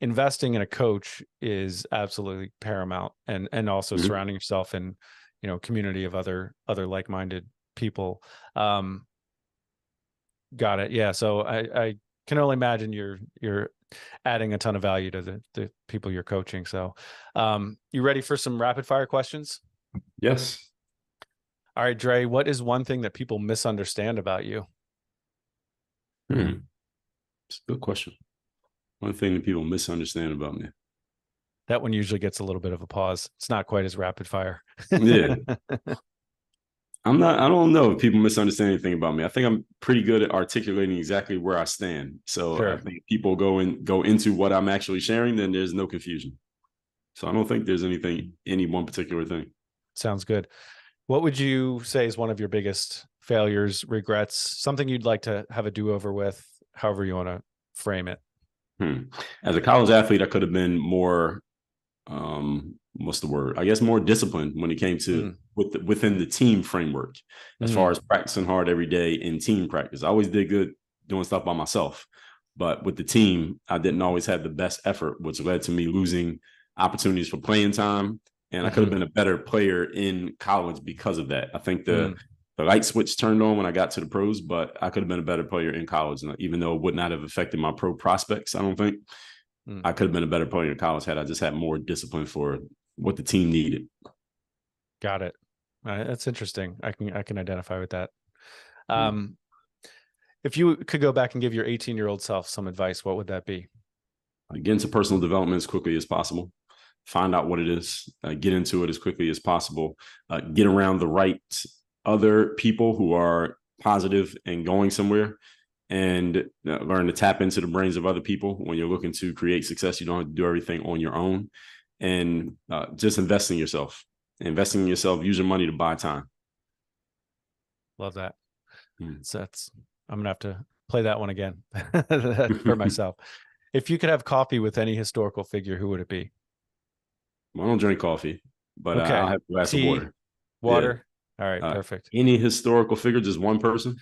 investing in a coach is absolutely paramount, and also surrounding yourself in, community of other like-minded people. Got it. Yeah. So I can only imagine you're adding a ton of value to the people you're coaching. So, you ready for some rapid fire questions? Yes. All right, Dre, what is one thing that people misunderstand about you? It's a good question. One thing that people misunderstand about me. That one usually gets a little bit of a pause. It's not quite as rapid fire. Yeah. I don't know if people misunderstand anything about me. I think I'm pretty good at articulating exactly where I stand. So I think people go into what I'm actually sharing, then there's no confusion. So I don't think there's any one particular thing. Sounds good. What would you say is one of your biggest failures, regrets, something you'd like to have a do-over with, however you want to frame it? As a college athlete, I could have been more, what's the word? I guess more disciplined when it came to within the team framework, as far as practicing hard every day in team practice. I always did good doing stuff by myself, but with the team, I didn't always have the best effort, which led to me losing opportunities for playing time. And I could have been a better player in college because of that. I think the light switch turned on when I got to the pros, but I could have been a better player in college. And even though it would not have affected my pro prospects, I don't think I could have been a better player in college had I just had more discipline for what the team needed. Got it. That's interesting. I can identify with that. If you could go back and give your 18-year-old self some advice, what would that be? Get into personal development as quickly as possible. Find out what it is. Get into it as quickly as possible. Get around the right other people who are positive and going somewhere, and learn to tap into the brains of other people. When you're looking to create success, you don't have to do everything on your own. And just invest in yourself. Investing in yourself, use your money to buy time. Love that. So I'm going to have to play that one again for myself. If you could have coffee with any historical figure, who would it be? Well, I don't drink coffee, but okay. I'll have a glass of water. Water? Yeah. All right, perfect. Any historical figure, just one person?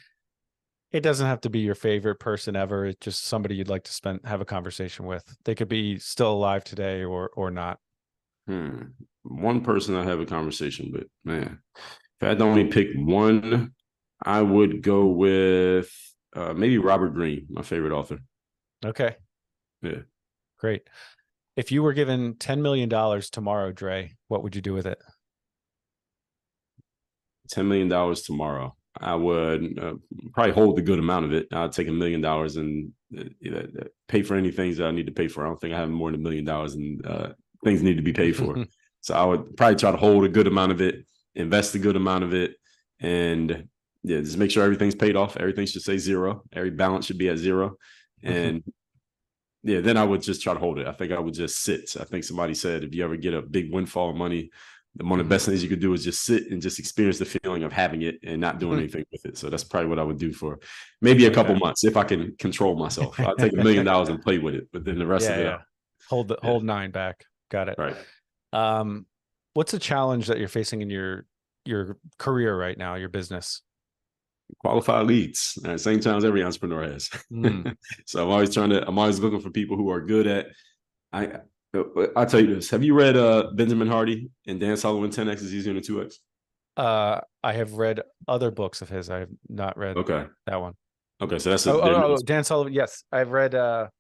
It doesn't have to be your favorite person ever. It's just somebody you'd like to have a conversation with. They could be still alive today or not. One person I have a conversation with, man. If I had to only pick one, I would go with maybe Robert Greene, my favorite author. Okay. Yeah. Great. If you were given $10 million tomorrow, Dre, what would you do with it? $10 million tomorrow. I would probably hold a good amount of it. I'd take $1 million and pay for any things that I need to pay for. I don't think I have more than $1 million and things need to be paid for. So I would probably try to hold a good amount of it, invest a good amount of it, and just make sure everything's paid off. Everything should say zero. Every balance should be at zero. And then I would just try to hold it. I think I would just sit. I think somebody said, if you ever get a big windfall of money, one of the best things you could do is just sit and just experience the feeling of having it and not doing anything with it. So that's probably what I would do for maybe a couple months if I can control myself. I'll take $1 million and play with it, but then the rest of it, hold 9 back. Got it. Right. What's a challenge that you're facing in your career right now, your business? Qualified leads at the same time as every entrepreneur has. So I'm always looking for people who are good at, I'll tell you this. Have you read Benjamin Hardy and Dan Sullivan, 10X is easier than 2X? I have read other books of his. I have not read that one. Okay. So that's Dan Sullivan. Yes. I've read a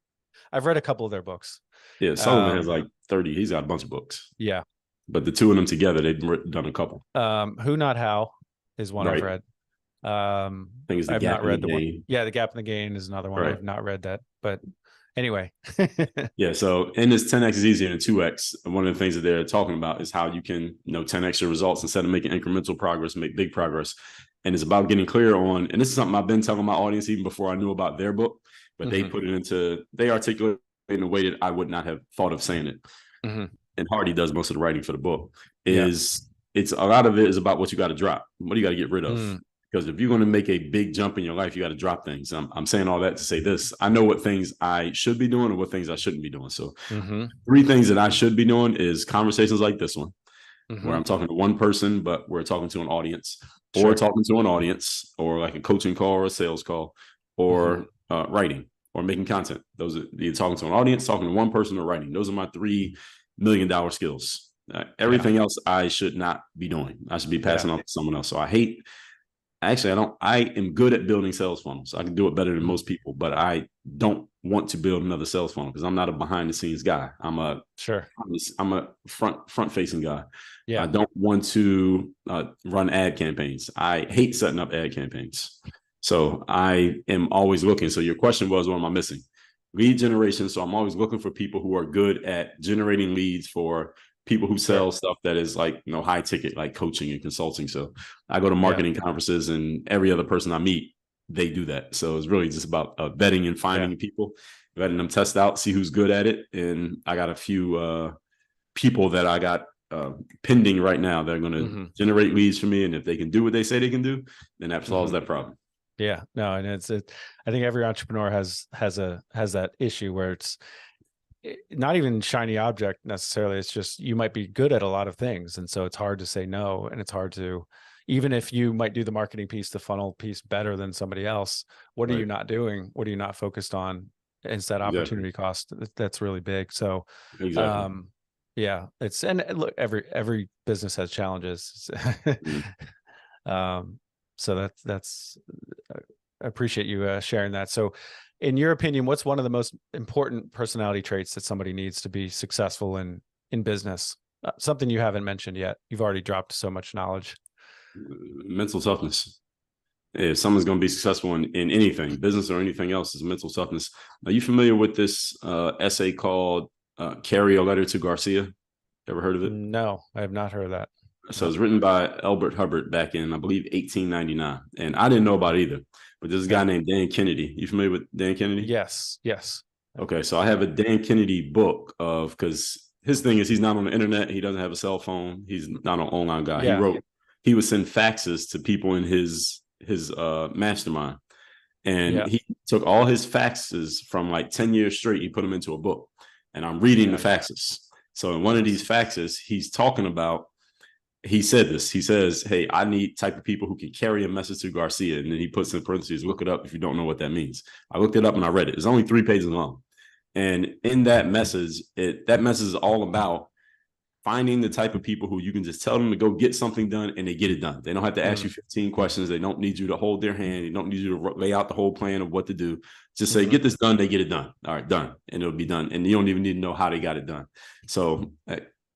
couple of their books. Yeah. Sullivan has like 30. He's got a bunch of books. Yeah. But the two of them together, they've done a couple. Who Not How is one I've read. I think it's I've not read the one. Yeah, The Gap in the Gain is another one. I've not read that, but anyway. Yeah, so in this 10X is easier than 2X, one of the things that they're talking about is how you can 10X your results instead of making incremental progress, make big progress. And it's about getting clear on, and this is something I've been telling my audience even before I knew about their book, but they articulate it in a way that I would not have thought of saying it. And Hardy does most of the writing for the book. It's a lot of it is about what you got to drop, what you got to get rid of. Because if you're going to make a big jump in your life, you got to drop things. I'm saying all that to say this. I know what things I should be doing and what things I shouldn't be doing. So 3 things that I should be doing is conversations like this one, where I'm talking to one person, but we're talking to an audience, or talking to an audience, or like a coaching call or a sales call, or writing or making content. Those are either talking to an audience, talking to one person, or writing. Those are my $3 million skills. Everything else I should not be doing. I should be passing on to someone else. So I am good at building sales funnels. I can do it better than most people, but I don't want to build another sales funnel because I'm not a behind the scenes guy. I'm a front facing guy. I don't want to run ad campaigns. I hate setting up ad campaigns. So I am always looking. So your question was, what am I missing? Lead generation. So I'm always looking for people who are good at generating leads for people who sell stuff that is like, high ticket, like coaching and consulting. So I go to marketing conferences, and every other person I meet, they do that. So it's really just about vetting and finding people, letting them test out, see who's good at it. And I got a few people that I got pending right now. They're going to generate leads for me. And if they can do what they say they can do, then that solves that problem. Yeah, no. And I think every entrepreneur has that issue where it's not even shiny object necessarily. It's just, you might be good at a lot of things. And so it's hard to say no. And it's hard to, even if you might do the marketing piece, the funnel piece better than somebody else, what are you not doing? What are you not focused on? It's that opportunity cost that's really big. So, yeah, it's, and look, every business has challenges. So that's, I appreciate you sharing that. So in your opinion, what's one of the most important personality traits that somebody needs to be successful in business? Something you haven't mentioned yet. You've already dropped so much knowledge. Mental toughness. If someone's going to be successful in anything, business or anything else, is mental toughness. Are you familiar with this essay called Carry a Letter to Garcia? Ever heard of it? No, I have not heard of that. So it's written by Elbert Hubbard back in, I believe, 1899. And I didn't know about it either. But there's a guy named Dan Kennedy. You familiar with Dan Kennedy? Yes. Okay, so I have a Dan Kennedy book because his thing is he's not on the internet. He doesn't have a cell phone. He's not an online guy. Yeah. He would send faxes to people in his mastermind. And he took all his faxes from like 10 years straight. He put them into a book. And I'm reading the faxes. So in one of these faxes, he's talking about, he said this, he says, hey, I need type of people who can carry a message to Garcia. And then he puts in parentheses, look it up if you don't know what that means. I looked it up and I read it. It's only 3 pages long. And in that message, that message is all about finding the type of people who you can just tell them to go get something done and they get it done. They don't have to ask you 15 questions. They don't need you to hold their hand. They don't need you to lay out the whole plan of what to do. Just say, get this done, they get it done. All right, done. And it'll be done. And you don't even need to know how they got it done. So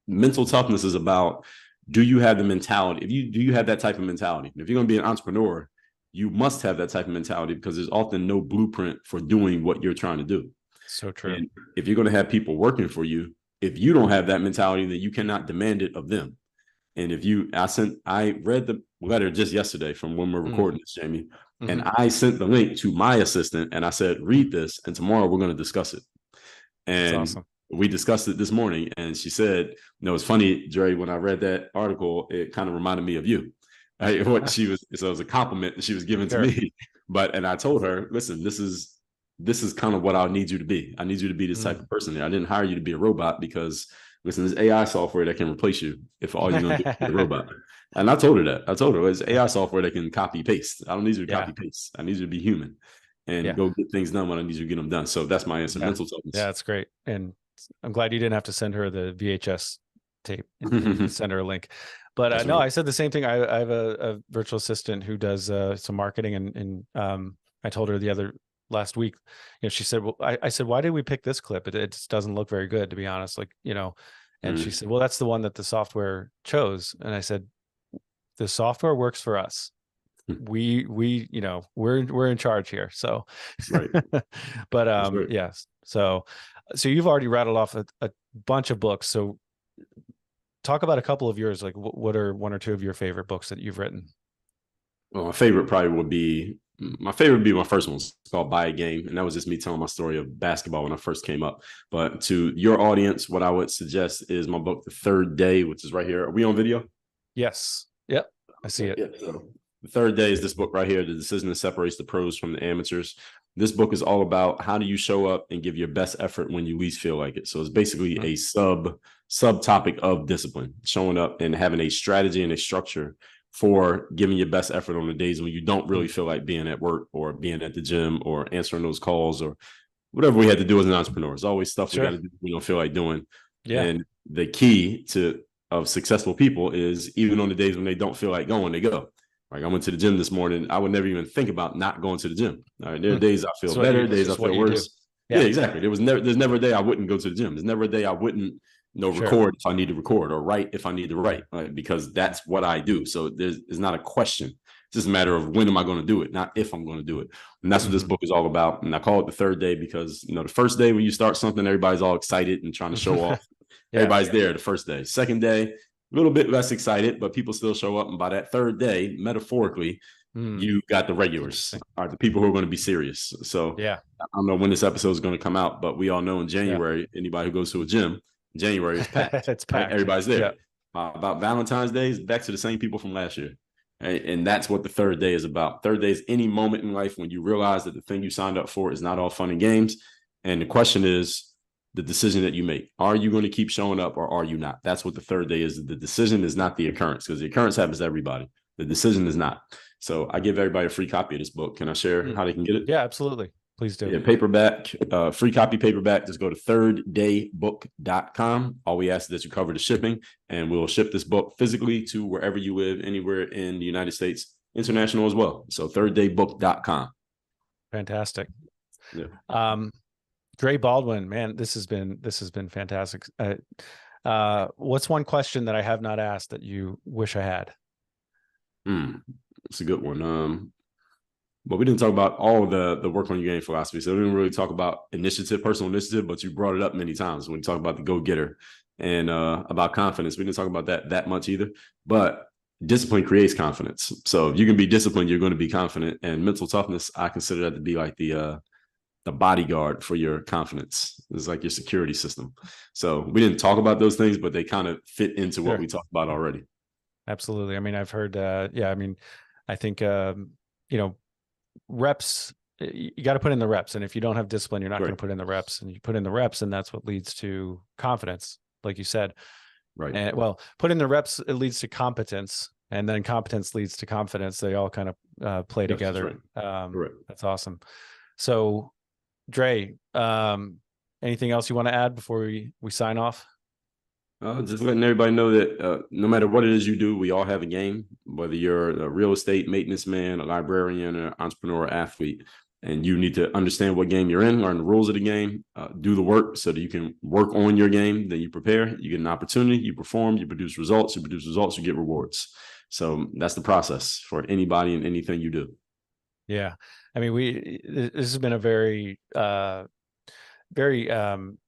mental toughness is about, do you have the mentality? Do you have that type of mentality? If you're going to be an entrepreneur, you must have that type of mentality because there's often no blueprint for doing what you're trying to do. So true. And if you're going to have people working for you, if you don't have that mentality, then you cannot demand it of them. And I read the letter just yesterday from when we're recording this, Jamie, and I sent the link to my assistant and I said, read this and tomorrow we're going to discuss it. And that's awesome. We discussed it this morning and she said, it's funny, Dre, when I read that article, it kind of reminded me of you. What she was, so it was a compliment that she was giving to me. And I told her, listen, this is kind of what I need you to be. I need you to be this type of person. I didn't hire you to be a robot because, listen, there's AI software that can replace you if all you're going to do is be a robot. And I told her that. I told her it's AI software that can copy paste. I don't need you to copy paste. I need you to be human and go get things done when I need you to get them done. So that's my answer. Mental toughness. Yeah, that's great. And I'm glad you didn't have to send her the VHS tape and send her a link. But no, I said the same thing. I have a virtual assistant who does some marketing, and I told her last week, she said, well, I said, why did we pick this clip? It just doesn't look very good, to be honest. And she said, well, that's the one that the software chose. And I said, the software works for us. We're in charge here. So, but yes. So you've already rattled off a bunch of books. So talk about a couple of yours. Like what are 1 or 2 of your favorite books that you've written? Well, my favorite would be my first one. It's called Buy a Game. And that was just me telling my story of basketball when I first came up. But to your audience, what I would suggest is my book, The Third Day, which is right here. Are we on video? Yes. Yep. I see it. Yeah, so The Third Day is this book right here, The Decision That Separates the Pros from the Amateurs. This book is all about how do you show up and give your best effort when you least feel like it. So it's basically a subtopic of discipline, showing up and having a strategy and a structure for giving your best effort on the days when you don't really feel like being at work or being at the gym or answering those calls or whatever we had to do as an entrepreneur. It's always stuff we got to do we don't feel like doing. Yeah. And the key of successful people is even on the days when they don't feel like going, they go. Like I went to the gym this morning. I would never even think about not going to the gym. All right. There are days I feel better, days I feel worse. Yeah, exactly. There's never a day I wouldn't go to the gym. There's never a day I wouldn't record if I need to record or write if I need to write, right? Because that's what I do. So it's not a question. It's just a matter of when am I going to do it, not if I'm going to do it. And that's what this book is all about. And I call it The Third Day because, the first day when you start something, everybody's all excited and trying to show off. Everybody's there the first day. Second day, a little bit less excited, but people still show up. And by that third day, metaphorically, you got the regulars, the people who are going to be serious. So I don't know when this episode is going to come out, but we all know in January, anybody who goes to a gym, January is packed. It's packed. Everybody's there. about Valentine's Day is back to the same people from last year. And that's what the third day is about. Third day is any moment in life when you realize that the thing you signed up for is not all fun and games. And the question is the decision that you make. Are you going to keep showing up or are you not? That's what the third day is. The decision is not the occurrence, because the occurrence happens to everybody. The decision is not. So I give everybody a free copy of this book. Can I share how they can get it? Yeah, absolutely. Please do. Yeah, paperback, free copy paperback. Just go to thirddaybook.com. All we ask is that you cover the shipping, and we'll ship this book physically to wherever you live, anywhere in the United States, international as well. So thirddaybook.com. Fantastic. Yeah. Dre Baldwin, man, this has been fantastic. What's one question that I have not asked that you wish I had? It's a good one. But we didn't talk about all the work on your game philosophy. So we didn't really talk about personal initiative, but you brought it up many times when you talk about the go-getter and about confidence. We didn't talk about that much either, but discipline creates confidence. So if you can be disciplined, you're going to be confident. And mental toughness, I consider that to be like the bodyguard for your confidence. It's like your security system. So we didn't talk about those things, but they kind of fit into what we talked about already. Absolutely. I mean, I've heard, I think, reps, you got to put in the reps. And if you don't have discipline, you're not going to put in the reps, and you put in the reps, and that's what leads to confidence, like you said. Right. And put in the reps, it leads to competence, and then competence leads to confidence. They all kind of play together. That's awesome. So Dre, anything else you want to add before we sign off? Just letting everybody know that no matter what it is you do, we all have a game, whether you're a real estate maintenance man, a librarian, an entrepreneur, athlete, and you need to understand what game you're in, learn the rules of the game, do the work so that you can work on your game. Then you prepare, you get an opportunity, you perform, you produce results, you get rewards. So that's the process for anybody and anything you do. Yeah. I mean, this has been a very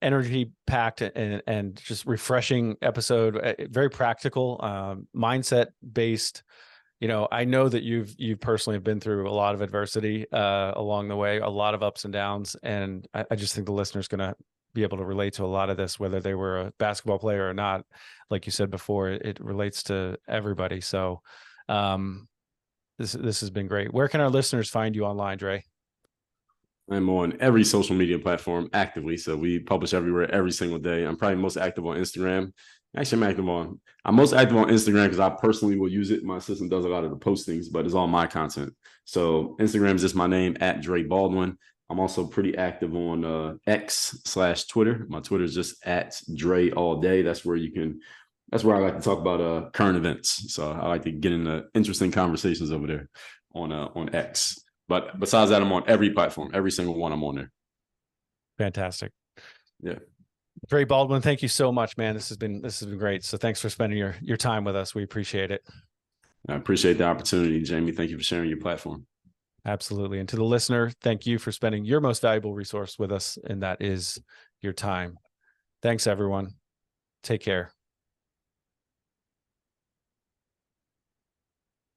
energy packed and just refreshing episode, very practical, mindset based. I know that you personally have been through a lot of adversity along the way, a lot of ups and downs. And I just think the listener's going to be able to relate to a lot of this, whether they were a basketball player or not. Like you said before, it relates to everybody. So this has been great. Where can our listeners find you online, Dre? I'm on every social media platform actively. So we publish everywhere every single day. I'm probably most active on Instagram. Actually, I'm most active on Instagram because I personally will use it. My assistant does a lot of the postings, but it's all my content. So Instagram is just my name, @Dre Baldwin. I'm also pretty active on X/Twitter. My Twitter is just @Dre all day. That's where I like to talk about current events. So I like to get into interesting conversations over there on X. But besides that, I'm on every platform, every single one. I'm on there. Fantastic. Yeah. Dre Baldwin, thank you so much, man. This has been great. So thanks for spending your time with us. We appreciate it. I appreciate the opportunity, Jamie. Thank you for sharing your platform. Absolutely. And to the listener, thank you for spending your most valuable resource with us, and that is your time. Thanks, everyone. Take care.